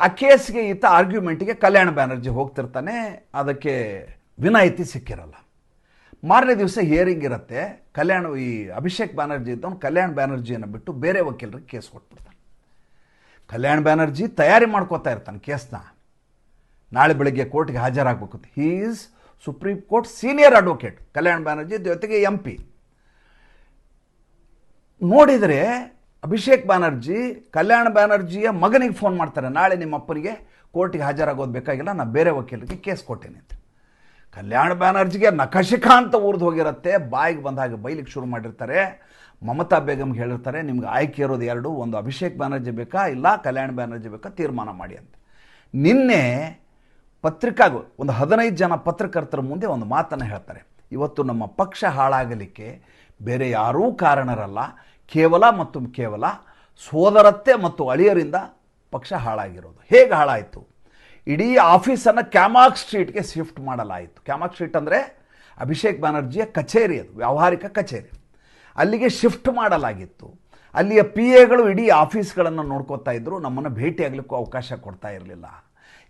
ಆ ಕೇಸ್ಗೆ ಈತ ಆರ್ಗ್ಯುಮೆಂಟಿಗೆ ಕಲ್ಯಾಣ್ ಬ್ಯಾನರ್ಜಿ ಹೋಗ್ತಿರ್ತಾನೆ, ಅದಕ್ಕೆ ವಿನಾಯಿತಿ ಸಿಕ್ಕಿರಲ್ಲ. ಮಾರನೇ ದಿವಸ ಹಿಯರಿಂಗ್ ಇರುತ್ತೆ. ಈ ಅಭಿಷೇಕ್ ಬ್ಯಾನರ್ಜಿ ಇದ್ದವನು ಕಲ್ಯಾಣ್ ಬ್ಯಾನರ್ಜಿಯನ್ನು ಬಿಟ್ಟು ಬೇರೆ ವಕೀಲರಿಗೆ ಕೇಸ್ ಕೊಟ್ಬಿಡ್ತಾನೆ. ಕಲ್ಯಾಣ್ ಬ್ಯಾನರ್ಜಿ ತಯಾರಿ ಮಾಡ್ಕೋತಾ ಇರ್ತಾನೆ ಕೇಸ್ನ, ನಾಳೆ ಬೆಳಗ್ಗೆ ಕೋರ್ಟ್ಗೆ ಹಾಜರಾಗಬೇಕು. He is supreme court senior advocate Kalyan Banerjee, ಜೊತೆಗೆ MP. ನೋಡಿದರೆ ಅಭಿಷೇಕ್ ಬ್ಯಾನರ್ಜಿ ಕಲ್ಯಾಣ್ ಬ್ಯಾನರ್ಜಿಯ ಮಗನಿಗೆ ಫೋನ್ ಮಾಡ್ತಾರೆ, ನಾಳೆ ನಿಮ್ಮ ಅಪ್ಪನಿಗೆ ಕೋರ್ಟಿಗೆ ಹಾಜರಾಗೋದು ಬೇಕಾಗಿಲ್ಲ, ನಾನು ಬೇರೆ ವಕೀಲರಿಗೆ ಕೇಸ್ ಕೊಟ್ಟೇನೆ ಅಂತ. ಕಲ್ಯಾಣ್ ಬ್ಯಾನರ್ಜಿಗೆ ನಖಶಿಖ ಅಂತ ಊರ್ದು ಹೋಗಿರುತ್ತೆ. ಬಾಯಿಗೆ ಬಂದ ಹಾಗೆ ಬೈಲಿಕ್ಕೆ ಶುರು ಮಾಡಿರ್ತಾರೆ. ಮಮತಾ ಬೇಗಮ್ಗೆ ಹೇಳಿರ್ತಾರೆ, ನಿಮ್ಗೆ ಆಯ್ಕೆ ಇರೋದು ಎರಡು, ಒಂದು ಅಭಿಷೇಕ್ ಬ್ಯಾನರ್ಜಿ ಬೇಕಾ ಇಲ್ಲ ಕಲ್ಯಾಣ್ ಬ್ಯಾನರ್ಜಿ ಬೇಕಾ ತೀರ್ಮಾನ ಮಾಡಿ ಅಂತ. ನಿನ್ನೆ ಪತ್ರಿಕಾಗೂ ಒಂದು 15 ಜನ ಪತ್ರಕರ್ತರ ಮುಂದೆ ಒಂದು ಮಾತನ್ನು ಹೇಳ್ತಾರೆ, ಇವತ್ತು ನಮ್ಮ ಪಕ್ಷ ಹಾಳಾಗಲಿಕ್ಕೆ ಬೇರೆ ಯಾರೂ ಕಾರಣರಲ್ಲ, ಕೇವಲ ಮತ್ತು ಕೇವಲ ಸೋದರತ್ತೆ ಮತ್ತು ಅಳಿಯರಿಂದ ಪಕ್ಷ ಹಾಳಾಗಿರೋದು. ಹೇಗೆ ಹಾಳಾಯಿತು? ಇಡೀ ಆಫೀಸನ್ನು ಕ್ಯಾಮಾಕ್ ಸ್ಟ್ರೀಟ್ಗೆ ಶಿಫ್ಟ್ ಮಾಡಲಾಯಿತು. ಕ್ಯಾಮಾಕ್ ಸ್ಟ್ರೀಟ್ ಅಂದರೆ ಅಭಿಷೇಕ್ ಬ್ಯಾನರ್ಜಿಯ ಕಚೇರಿ, ಅದು ವ್ಯಾವಹಾರಿಕ ಕಚೇರಿ. ಅಲ್ಲಿಗೆ ಶಿಫ್ಟ್ ಮಾಡಲಾಗಿತ್ತು. ಅಲ್ಲಿಯ PAಗಳು ಇಡೀ ಆಫೀಸ್ಗಳನ್ನು ನೋಡ್ಕೋತಾ ಇದ್ದರು, ನಮ್ಮನ್ನು ಭೇಟಿಯಾಗಲಿಕ್ಕೂ ಅವಕಾಶ ಕೊಡ್ತಾ ಇರಲಿಲ್ಲ.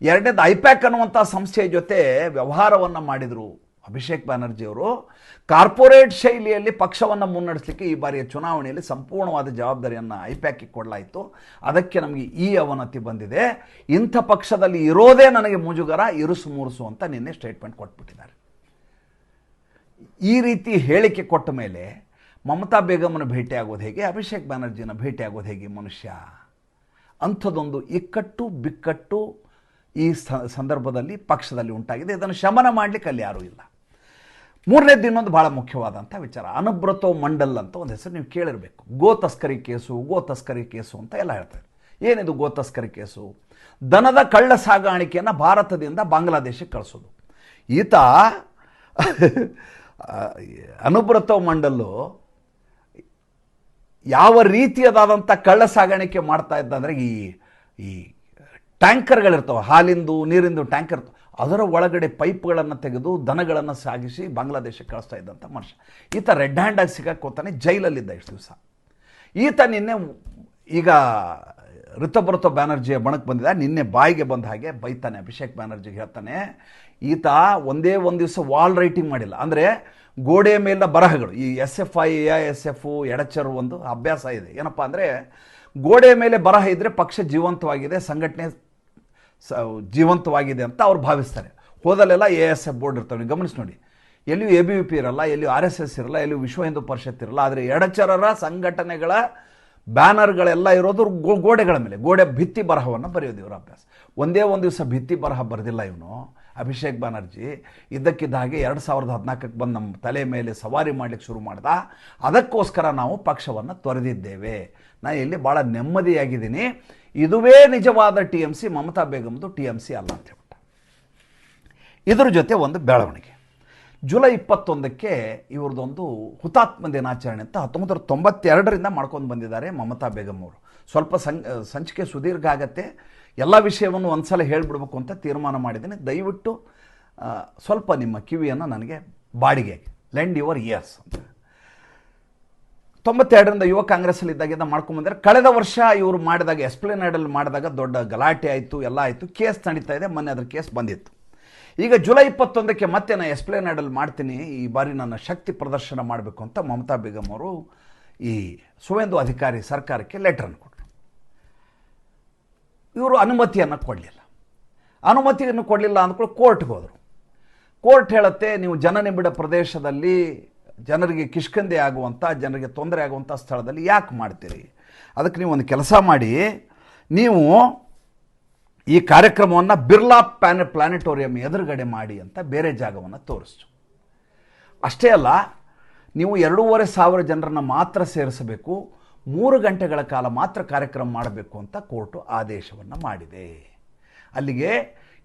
ಎರಡನೇದು ಐಪ್ಯಾಕ್ ಅನ್ನುವಂಥ ಸಂಸ್ಥೆಯ ಜೊತೆ ವ್ಯವಹಾರವನ್ನು ಮಾಡಿದರು ಅಭಿಷೇಕ್ ಬ್ಯಾನರ್ಜಿಯವರು. ಕಾರ್ಪೊರೇಟ್ ಶೈಲಿಯಲ್ಲಿ ಪಕ್ಷವನ್ನು ಮುನ್ನಡೆಸಲಿಕ್ಕೆ ಈ ಬಾರಿಯ ಚುನಾವಣೆಯಲ್ಲಿ ಸಂಪೂರ್ಣವಾದ ಜವಾಬ್ದಾರಿಯನ್ನು ಐಪ್ಯಾಕಿಗೆ ಕೊಡಲಾಯಿತು. ಅದಕ್ಕೆ ನಮಗೆ ಈ ಅವನತಿ ಬಂದಿದೆ. ಇಂಥ ಪಕ್ಷದಲ್ಲಿ ಇರೋದೇ ನನಗೆ ಮುಜುಗರ, ಇರುಸು ಮುರುಸು ಅಂತ ನಿನ್ನೆ ಸ್ಟೇಟ್ಮೆಂಟ್ ಕೊಟ್ಬಿಟ್ಟಿದ್ದಾರೆ. ಈ ರೀತಿ ಹೇಳಿಕೆ ಕೊಟ್ಟ ಮೇಲೆ ಮಮತಾ ಬೇಗಮ್ನ ಭೇಟಿಯಾಗೋದು ಹೇಗೆ, ಅಭಿಷೇಕ್ ಬ್ಯಾನರ್ಜಿನ ಭೇಟಿಯಾಗೋದು ಹೇಗೆ ಮನುಷ್ಯ? ಅಂಥದ್ದೊಂದು ಇಕ್ಕಟ್ಟು ಬಿಕ್ಕಟ್ಟು ಈ ಸಂದರ್ಭದಲ್ಲಿ ಪಕ್ಷದಲ್ಲಿ ಉಂಟಾಗಿದೆ. ಇದನ್ನು ಶಮನ ಮಾಡಲಿಕ್ಕೆ ಅಲ್ಲಿ ಯಾರೂ ಇಲ್ಲ. ಮೂರನೇದು ಇನ್ನೊಂದು ಭಾಳ ಮುಖ್ಯವಾದಂಥ ವಿಚಾರ, ಅನುಬ್ರತೋ ಮಂಡಲ್ ಅಂತ ಒಂದು ಹೆಸರು ನೀವು ಕೇಳಿರಬೇಕು. ಗೋ ತಸ್ಕರಿ ಕೇಸು ಅಂತ ಎಲ್ಲ ಹೇಳ್ತಾರೆ. ಏನಿದು ಗೋ ತಸ್ಕರಿ ಕೇಸು? ದನದ ಕಳ್ಳ ಸಾಗಾಣಿಕೆಯನ್ನು ಭಾರತದಿಂದ ಬಾಂಗ್ಲಾದೇಶಕ್ಕೆ ಕಳಿಸೋದು. ಈತ ಅನುಬ್ರತೋ ಮಂಡಲ್ಲು ಯಾವ ರೀತಿಯದಾದಂಥ ಕಳ್ಳ ಸಾಗಾಣಿಕೆ ಮಾಡ್ತಾ ಇದ್ದಂದರೆ, ಈ ಟ್ಯಾಂಕರ್ಗಳಿರ್ತವೆ, ಹಾಲಿಂದು ನೀರಿಂದು ಟ್ಯಾಂಕರ್, ಅದರ ಒಳಗಡೆ ಪೈಪ್ಗಳನ್ನು ತೆಗೆದು ದನಗಳನ್ನು ಸಾಗಿಸಿ ಬಾಂಗ್ಲಾದೇಶಕ್ಕೆ ಕಳಿಸ್ತಾ ಇದ್ದಂಥ ಮನುಷ್ಯ. ಈತ ರೆಡ್ ಹ್ಯಾಂಡಾಗಿ ಸಿಗಾಕೋತಾನೆ, ಜೈಲಲ್ಲಿದ್ದ ಇಷ್ಟು ದಿವಸ. ಈತ ನಿನ್ನೆ ಈಗ ಋತುಬ್ರತ ಬ್ಯಾನರ್ಜಿಯ ಬಣಕ್ಕೆ ಬಂದಿದ್ದ, ನಿನ್ನೆ ಬಾಯಿಗೆ ಬಂದ ಹಾಗೆ ಬೈತಾನೆ, ಅಭಿಷೇಕ್ ಬ್ಯಾನರ್ಜಿಗೆ ಹೇಳ್ತಾನೆ, ಈತ ಒಂದೇ ಒಂದು ದಿವಸ ವಾಲ್ ರೈಟಿಂಗ್ ಮಾಡಿಲ್ಲ. ಅಂದರೆ ಗೋಡೆಯ ಮೇಲಿನ ಬರಹಗಳು, ಈ SFI AISF ಎಡಚರು ಒಂದು ಅಭ್ಯಾಸ ಇದೆ. ಏನಪ್ಪ ಅಂದರೆ ಗೋಡೆಯ ಮೇಲೆ ಬರಹ ಇದ್ದರೆ ಪಕ್ಷ ಜೀವಂತವಾಗಿದೆ, ಸಂಘಟನೆ ಜೀವಂತವಾಗಿದೆ ಅಂತ ಅವ್ರು ಭಾವಿಸ್ತಾರೆ. ಹೋದಲ್ಲೆಲ್ಲ AISF ಬೋರ್ಡ್ ಇರ್ತವೆ, ಗಮನಿಸಿ ನೋಡಿ. ಎಲ್ಲಿಯೂ ABVP ಇರಲ್ಲ, ಎಲ್ಲಿಯೂ RSS ಇರಲ್ಲ, ಎಲ್ಲಿಯೂ ವಿಶ್ವ ಹಿಂದೂ ಪರಿಷತ್ ಇರಲ್ಲ. ಆದರೆ ಎಡಚರರ ಸಂಘಟನೆಗಳ ಬ್ಯಾನರ್ಗಳೆಲ್ಲ ಇರೋದು ಗೋಡೆಗಳ ಮೇಲೆ, ಗೋಡೆ ಭಿತ್ತಿ ಬರಹವನ್ನು ಬರೆಯೋದು ಇವರ ಅಭ್ಯಾಸ. ಒಂದೇ ಒಂದು ದಿವಸ ಭಿತ್ತಿ ಬರಹ ಬರೆದಿಲ್ಲ ಇವನು ಅಭಿಷೇಕ್ ಬ್ಯಾನರ್ಜಿ. ಇದ್ದಕ್ಕಿದ್ದ ಹಾಗೆ 2014ಕ್ಕೆ ಬಂದು ನಮ್ಮ ತಲೆ ಮೇಲೆ ಸವಾರಿ ಮಾಡಲಿಕ್ಕೆ ಶುರು ಮಾಡ್ದ. ಅದಕ್ಕೋಸ್ಕರ ನಾವು ಪಕ್ಷವನ್ನು ತೊರೆದಿದ್ದೇವೆ, ನಾನು ಇಲ್ಲಿ ಭಾಳ ನೆಮ್ಮದಿಯಾಗಿದ್ದೀನಿ, ಇದುವೇ ನಿಜವಾದ TMC, ಮಮತಾ ಬೇಗಮ್ದು TMC ಅಲ್ಲ ಅಂತ ಹೇಳ್ಬಿಟ್ಟ. ಇದ್ರ ಜೊತೆ ಒಂದು ಬೆಳವಣಿಗೆ, ಜುಲೈ 21ಕ್ಕೆ ಇವ್ರದ್ದೊಂದು ಹುತಾತ್ಮ ದಿನಾಚರಣೆ ಅಂತ 1992ರಿಂದ ಮಾಡ್ಕೊಂಡು ಬಂದಿದ್ದಾರೆ ಮಮತಾ ಬೇಗಮ್ ಅವರು. ಸ್ವಲ್ಪ ಸಂಚಿಕೆ ಸುದೀರ್ಘ ಆಗತ್ತೆ, ಎಲ್ಲ ವಿಷಯವನ್ನು ಒಂದು ಸಲ ಹೇಳಿಬಿಡ್ಬೇಕು ಅಂತ ತೀರ್ಮಾನ ಮಾಡಿದ್ದೀನಿ. ದಯವಿಟ್ಟು ಸ್ವಲ್ಪ ನಿಮ್ಮ ಕಿವಿಯನ್ನು ನನಗೆ ಬಾಡಿಗೆ ಲೆಂಡ್ ಯುವರ್ ಇಯರ್ಸ್ ಅಂತ. 92ರಿಂದ ಯುವ ಕಾಂಗ್ರೆಸ್ಸಲ್ಲಿ ಇದ್ದಾಗಿಂದ ಮಾಡ್ಕೊಂಬಂದರೆ, ಕಳೆದ ವರ್ಷ ಇವರು ಮಾಡಿದಾಗ ಎಸ್ಪ್ಲೇನೇಡಲ್ಲಿ ಮಾಡಿದಾಗ ದೊಡ್ಡ ಗಲಾಟೆ ಆಯಿತು, ಎಲ್ಲ ಆಯಿತು, ಕೇಸ್ ನಡೀತಾ ಇದೆ. ಮೊನ್ನೆ ಅದ್ರ ಕೇಸ್ ಬಂದಿತ್ತು. ಈಗ ಜುಲೈ 21ಕ್ಕೆ ಮತ್ತೆ ನಾನು ಎಸ್ಪ್ಲೇನೇಡಲ್ಲಿ ಮಾಡ್ತೀನಿ, ಈ ಬಾರಿ ನನ್ನ ಶಕ್ತಿ ಪ್ರದರ್ಶನ ಮಾಡಬೇಕು ಅಂತ ಮಮತಾ ಬೇಗಮ್ ಅವರು ಈ ಸುವೇಂದು ಅಧಿಕಾರಿ ಸರ್ಕಾರಕ್ಕೆ ಲೆಟ್ರನ್ನು ಕೊಟ್ಟರು. ಇವರು ಅನುಮತಿಯನ್ನು ಕೊಡಲಿಲ್ಲ. ಅನುಮತಿಯನ್ನು ಕೊಡಲಿಲ್ಲ ಅಂದ್ಕೊಂಡು ಕೋರ್ಟ್ಗೆ ಹೋದರು. ಕೋರ್ಟ್ ಹೇಳುತ್ತೆ, ನೀವು ಜನನಿಬಿಡ ಪ್ರದೇಶದಲ್ಲಿ ಜನರಿಗೆ ಕಿಷ್ಕಂದೆ ಆಗುವಂಥ, ಜನರಿಗೆ ತೊಂದರೆ ಆಗುವಂಥ ಸ್ಥಳದಲ್ಲಿ ಯಾಕೆ ಮಾಡ್ತೀರಿ? ಅದಕ್ಕೆ ನೀವು ಒಂದು ಕೆಲಸ ಮಾಡಿ, ನೀವು ಈ ಕಾರ್ಯಕ್ರಮವನ್ನು ಬಿರ್ಲಾ ಪ್ಲಾನೆಟೋರಿಯಂ ಎದುರುಗಡೆ ಮಾಡಿ ಅಂತ ಬೇರೆ ಜಾಗವನ್ನು ತೋರಿಸು. ಅಷ್ಟೇ ಅಲ್ಲ, ನೀವು 2,500 ಜನರನ್ನು ಮಾತ್ರ ಸೇರಿಸಬೇಕು, 3 ಗಂಟೆಗಳ ಕಾಲ ಮಾತ್ರ ಕಾರ್ಯಕ್ರಮ ಮಾಡಬೇಕು ಅಂತ ಕೋರ್ಟು ಆದೇಶವನ್ನು ಮಾಡಿದೆ. ಅಲ್ಲಿಗೆ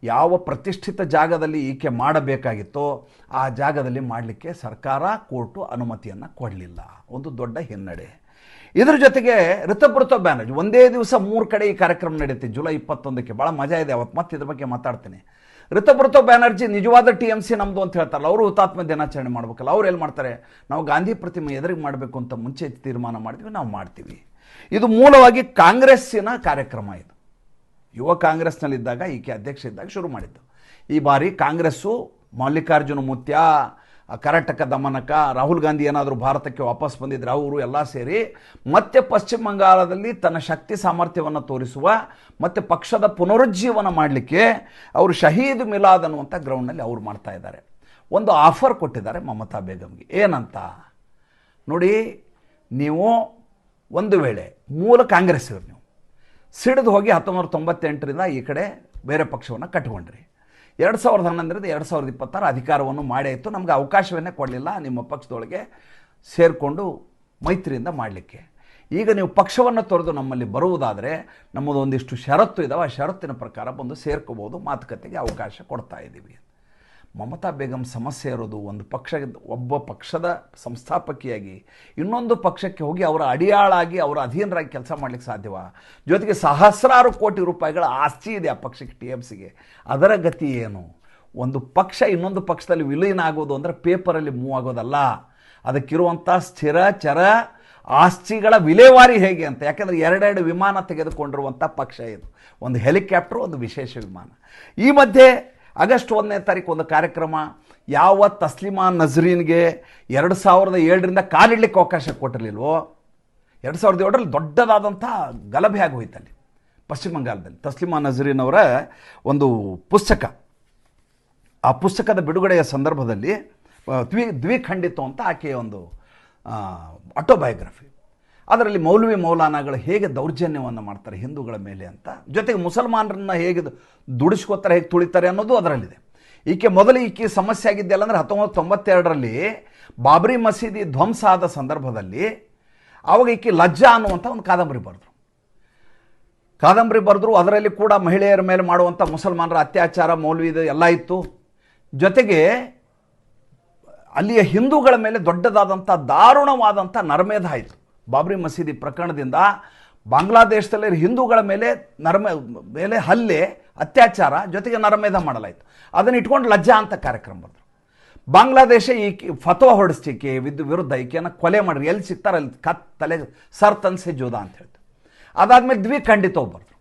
ಯಾವ ಪ್ರತಿಷ್ಠಿತ ಜಾಗದಲ್ಲಿ ಈಕೆ ಮಾಡಬೇಕಾಗಿತ್ತೋ ಆ ಜಾಗದಲ್ಲಿ ಮಾಡಲಿಕ್ಕೆ ಸರ್ಕಾರ ಕೋರ್ಟು ಅನುಮತಿಯನ್ನು ಕೊಡಲಿಲ್ಲ. ಒಂದು ದೊಡ್ಡ ಹಿನ್ನಡೆ. ಇದರ ಜೊತೆಗೆ ಋತುಪೃತ ಬ್ಯಾನರ್ಜಿ ಒಂದೇ ದಿವಸ 3 ಕಡೆ ಈ ಕಾರ್ಯಕ್ರಮ ನಡೆಯುತ್ತೆ. ಜುಲೈ 21ಕ್ಕೆ ಭಾಳ ಮಜಾ ಇದೆ. ಅವತ್ತು ಮತ್ತೆ ಇದ್ರ ಬಗ್ಗೆ ಮಾತಾಡ್ತೀನಿ. ಋತುಪೃತ ಬ್ಯಾನರ್ಜಿ ನಿಜವಾದ TMC ನಮ್ಮದು ಅಂತ ಹೇಳ್ತಾರಲ್ಲ, ಅವರು ಹುತಾತ್ಮ ದಿನಾಚರಣೆ ಮಾಡ್ಬೇಕಲ್ಲ. ಅವ್ರು ಏನು ಮಾಡ್ತಾರೆ, ನಾವು ಗಾಂಧಿ ಪ್ರತಿಮೆ ಎದುರಿಗೆ ಮಾಡಬೇಕು ಅಂತ ಮುಂಚೆ ತೀರ್ಮಾನ ಮಾಡಿದ್ವಿ, ನಾವು ಮಾಡ್ತೀವಿ. ಇದು ಮೂಲವಾಗಿ ಕಾಂಗ್ರೆಸ್ಸಿನ ಕಾರ್ಯಕ್ರಮ. ಇದು ಯುವ ಕಾಂಗ್ರೆಸ್ನಲ್ಲಿದ್ದಾಗ ಈಕೆ ಅಧ್ಯಕ್ಷ ಇದ್ದಾಗ ಶುರು ಮಾಡಿದ್ದು. ಈ ಬಾರಿ ಕಾಂಗ್ರೆಸ್ಸು ಮಲ್ಲಿಕಾರ್ಜುನ ಮುತ್ಯ, ಕರ್ನಾಟಕ ದಮನಕ, ರಾಹುಲ್ ಗಾಂಧಿ ಏನಾದರೂ ಭಾರತಕ್ಕೆ ವಾಪಸ್ ಬಂದಿದ್ರೆ ಅವರು ಎಲ್ಲ ಸೇರಿ ಮತ್ತೆ ಪಶ್ಚಿಮ ಬಂಗಾಳದಲ್ಲಿ ತನ್ನ ಶಕ್ತಿ ಸಾಮರ್ಥ್ಯವನ್ನು ತೋರಿಸುವ ಮತ್ತು ಪಕ್ಷದ ಪುನರುಜ್ಜೀವನ ಮಾಡಲಿಕ್ಕೆ ಅವರು ಶಹೀದ್ ಮಿಲಾದ್ ಅನ್ನುವಂಥ ಗ್ರೌಂಡ್ನಲ್ಲಿ ಅವರು ಮಾಡ್ತಾ ಇದ್ದಾರೆ. ಒಂದು ಆಫರ್ ಕೊಟ್ಟಿದ್ದಾರೆ ಮಮತಾ ಬೇಗಮ್ಗೆ. ಏನಂತ ನೋಡಿ, ನೀವು ಒಂದು ವೇಳೆ ಮೂಲ ಕಾಂಗ್ರೆಸ್ ಇವರು, ನೀವು ಸಿಡಿದು ಹೋಗಿ 1998ರಿಂದ ಈ ಕಡೆ ಬೇರೆ ಪಕ್ಷವನ್ನು ಕಟ್ಕೊಂಡ್ರಿ. 2011ರಿಂದ 2026 ಅಧಿಕಾರವನ್ನು ಮಾಡೇ ಇತ್ತು. ನಮಗೆ ಅವಕಾಶವನ್ನೇ ಕೊಡಲಿಲ್ಲ ನಿಮ್ಮ ಪಕ್ಷದೊಳಗೆ ಸೇರಿಕೊಂಡು ಮೈತ್ರಿಯಿಂದ ಮಾಡಲಿಕ್ಕೆ. ಈಗ ನೀವು ಪಕ್ಷವನ್ನು ತೊರೆದು ನಮ್ಮಲ್ಲಿ ಬರುವುದಾದರೆ ನಮ್ಮದು ಒಂದಿಷ್ಟು ಷರತ್ತು ಇದ್ದಾವೆ, ಆ ಷರತ್ತಿನ ಪ್ರಕಾರ ಬಂದು ಸೇರ್ಕೋಬೋದು, ಮಾತುಕತೆಗೆ ಅವಕಾಶ ಕೊಡ್ತಾ ಇದ್ದೀವಿ. ಮಮತಾ ಬೇಗಮ್ ಸಮಸ್ಯೆ ಇರೋದು, ಒಬ್ಬ ಪಕ್ಷದ ಸಂಸ್ಥಾಪಕಿಯಾಗಿ ಇನ್ನೊಂದು ಪಕ್ಷಕ್ಕೆ ಹೋಗಿ ಅವರ ಅಡಿಯಾಳಾಗಿ ಅವರ ಅಧೀನರಾಗಿ ಕೆಲಸ ಮಾಡಲಿಕ್ಕೆ ಸಾಧ್ಯವ? ಜೊತೆಗೆ ಸಹಸ್ರಾರು ಕೋಟಿ ರೂಪಾಯಿಗಳ ಆಸ್ತಿ ಇದೆ ಆ ಪಕ್ಷಕ್ಕೆ, TMCಗೆ. ಅದರ ಗತಿ ಏನು? ಒಂದು ಪಕ್ಷ ಇನ್ನೊಂದು ಪಕ್ಷದಲ್ಲಿ ವಿಲೀನ ಆಗೋದು ಅಂದರೆ ಪೇಪರಲ್ಲಿ ಮೂವ್ ಆಗೋದಲ್ಲ. ಅದಕ್ಕಿರುವಂಥ ಸ್ಥಿರ ಚರ ಆಸ್ತಿಗಳ ವಿಲೇವಾರಿ ಹೇಗೆ ಅಂತ. ಯಾಕೆಂದರೆ 2 ವಿಮಾನ ತೆಗೆದುಕೊಂಡಿರುವಂಥ ಪಕ್ಷ ಇದು. ಒಂದು ಹೆಲಿಕಾಪ್ಟರ್, ಒಂದು ವಿಶೇಷ ವಿಮಾನ. ಈ ಮಧ್ಯೆ ಆಗಸ್ಟ್ 1ನೇ ತಾರೀಕು ಒಂದು ಕಾರ್ಯಕ್ರಮ, ಯಾವ ತಸ್ಲಿಮಾ ನಜ್ರೀನ್ಗೆ 2007ರಿಂದ ಕಾಲಿಡ್ಲಿಕ್ಕೆ ಅವಕಾಶ ಕೊಟ್ಟಿರಲಿಲ್ವೋ, 2007ರಲ್ಲಿ ದೊಡ್ಡದಾದಂಥ ಗಲಭೆ ಆಗೋಯ್ತಲ್ಲಿ ಪಶ್ಚಿಮ ಬಂಗಾಳದಲ್ಲಿ. ತಸ್ಲಿಮಾ ನಜ್ರೀನ್ ಅವರ ಒಂದು ಪುಸ್ತಕ, ಆ ಪುಸ್ತಕದ ಬಿಡುಗಡೆಯ ಸಂದರ್ಭದಲ್ಲಿ ದ್ವಿಖಂಡಿತ ಅಂತ ಆಕೆಯ ಒಂದು ಆಟೋಬಯೋಗ್ರಫಿ, ಅದರಲ್ಲಿ ಮೌಲ್ವಿ ಮೌಲಾನಾಗಳು ಹೇಗೆ ದೌರ್ಜನ್ಯವನ್ನು ಮಾಡ್ತಾರೆ ಹಿಂದೂಗಳ ಮೇಲೆ ಅಂತ, ಜೊತೆಗೆ ಮುಸಲ್ಮಾನರನ್ನ ಹೇಗೆ ದುಡಿಸ್ಕೋತಾರೆ, ಹೇಗೆ ತುಳಿತಾರೆ ಅನ್ನೋದು ಅದರಲ್ಲಿದೆ. ಈಕೆ ಸಮಸ್ಯೆ ಆಗಿದ್ದೆಲ್ಲ ಅಂದರೆ 1992ರಲ್ಲಿ ಬಾಬ್ರಿ ಮಸೀದಿ ಧ್ವಂಸ ಆದ ಸಂದರ್ಭದಲ್ಲಿ ಆವಾಗ ಈಕೆ ಲಜ್ಜಾ ಅನ್ನುವಂಥ ಒಂದು ಕಾದಂಬರಿ ಬರೆದ್ರು. ಅದರಲ್ಲಿ ಕೂಡ ಮಹಿಳೆಯರ ಮೇಲೆ ಮಾಡುವಂಥ ಮುಸಲ್ಮಾನರ ಅತ್ಯಾಚಾರ, ಮೌಲ್ವಿದು ಎಲ್ಲ ಇತ್ತು. ಜೊತೆಗೆ ಅಲ್ಲಿಯ ಹಿಂದೂಗಳ ಮೇಲೆ ದೊಡ್ಡದಾದಂಥ ದಾರುಣವಾದಂಥ ನರಮೇಧ ಆಯಿತು. ಬಾಬ್ರಿ ಮಸೀದಿ ಪ್ರಕರಣದಿಂದ ಬಾಂಗ್ಲಾದೇಶದಲ್ಲಿ ಹಿಂದೂಗಳ ಮೇಲೆ ಹಲ್ಲೆ, ಅತ್ಯಾಚಾರ, ಜೊತೆಗೆ ನರಮೇಧ ಮಾಡಲಾಯಿತು. ಅದನ್ನು ಇಟ್ಕೊಂಡು ಲಜ್ಜಾ ಅಂತ ಕಾರ್ಯಕ್ರಮ ಬರೆದ್ರು. ಬಾಂಗ್ಲಾದೇಶ ಈ ಫತವಾ ಹೊಡಿಸ್ಲಿಕ್ಕೆ ವಿರುದ್ಧ ಈಕೆಯನ್ನು ಕೊಲೆ ಮಾಡ್ರಿ, ಎಲ್ಲಿ ಸಿಗ್ತಾರೆ ಅಲ್ಲಿ ತಲೆ ತನ್ಸೆ ಜೋದ ಅಂತ ಹೇಳ್ತಾರೆ. ಅದಾದಮೇಲೆ ದ್ವಿಖಂಡಿತ ಬರೆದ್ರು.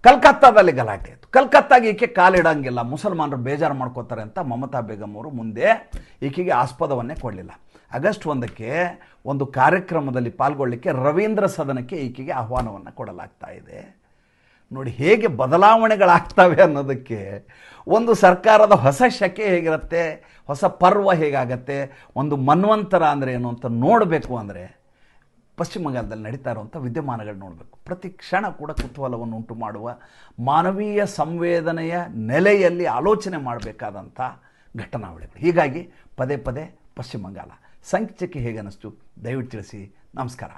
ಕಲ್ಕತ್ತಾದಲ್ಲಿ ಗಲಾಟೆ ಆಯಿತು. ಕಲ್ಕತ್ತಾಗೆ ಈಕೆ ಕಾಲಿಡಂಗಿಲ್ಲ, ಮುಸಲ್ಮಾನರು ಬೇಜಾರು ಮಾಡ್ಕೋತಾರೆ ಅಂತ ಮಮತಾ ಬೇಗಮ್ ಅವರು ಮುಂದೆ ಈಕೆಗೆ ಆಸ್ಪದವನ್ನೇ ಕೊಡಲಿಲ್ಲ. ಆಗಸ್ಟ್ 1ಕ್ಕೆ ಒಂದು ಕಾರ್ಯಕ್ರಮದಲ್ಲಿ ಪಾಲ್ಗೊಳ್ಳಲಿಕ್ಕೆ ರವೀಂದ್ರ ಸದನಕ್ಕೆ ಈಕೆಗೆ ಆಹ್ವಾನವನ್ನು ಕೊಡಲಾಗ್ತಾ ಇದೆ. ನೋಡಿ ಹೇಗೆ ಬದಲಾವಣೆಗಳಾಗ್ತವೆ ಅನ್ನೋದಕ್ಕೆ. ಒಂದು ಸರ್ಕಾರದ ಹೊಸ ಶಕೆ ಹೇಗಿರುತ್ತೆ, ಹೊಸ ಪರ್ವ ಹೇಗಾಗತ್ತೆ, ಒಂದು ಮನ್ವಂತರ ಅಂದರೆ ಏನು ಅಂತ ನೋಡಬೇಕು ಅಂದರೆ ಪಶ್ಚಿಮ ಬಂಗಾಳದಲ್ಲಿ ನಡೀತಾ ಇರುವಂಥ ವಿದ್ಯಮಾನಗಳು ನೋಡಬೇಕು. ಪ್ರತಿ ಕ್ಷಣ ಕೂಡ ಕುತೂಹಲವನ್ನು ಉಂಟು ಮಾಡುವ, ಮಾನವೀಯ ಸಂವೇದನೆಯ ನೆಲೆಯಲ್ಲಿ ಆಲೋಚನೆ ಮಾಡಬೇಕಾದಂಥ ಘಟನಾವಳಿಗಳು. ಹೀಗಾಗಿ ಪದೇ ಪಶ್ಚಿಮ ಬಂಗಾಳ ಸಂಚಿಕೆ ಹೇಗೆ ಅನ್ನಿಸ್ತು ದಯವಿಟ್ಟು ತಿಳಿಸಿ. ನಮಸ್ಕಾರ.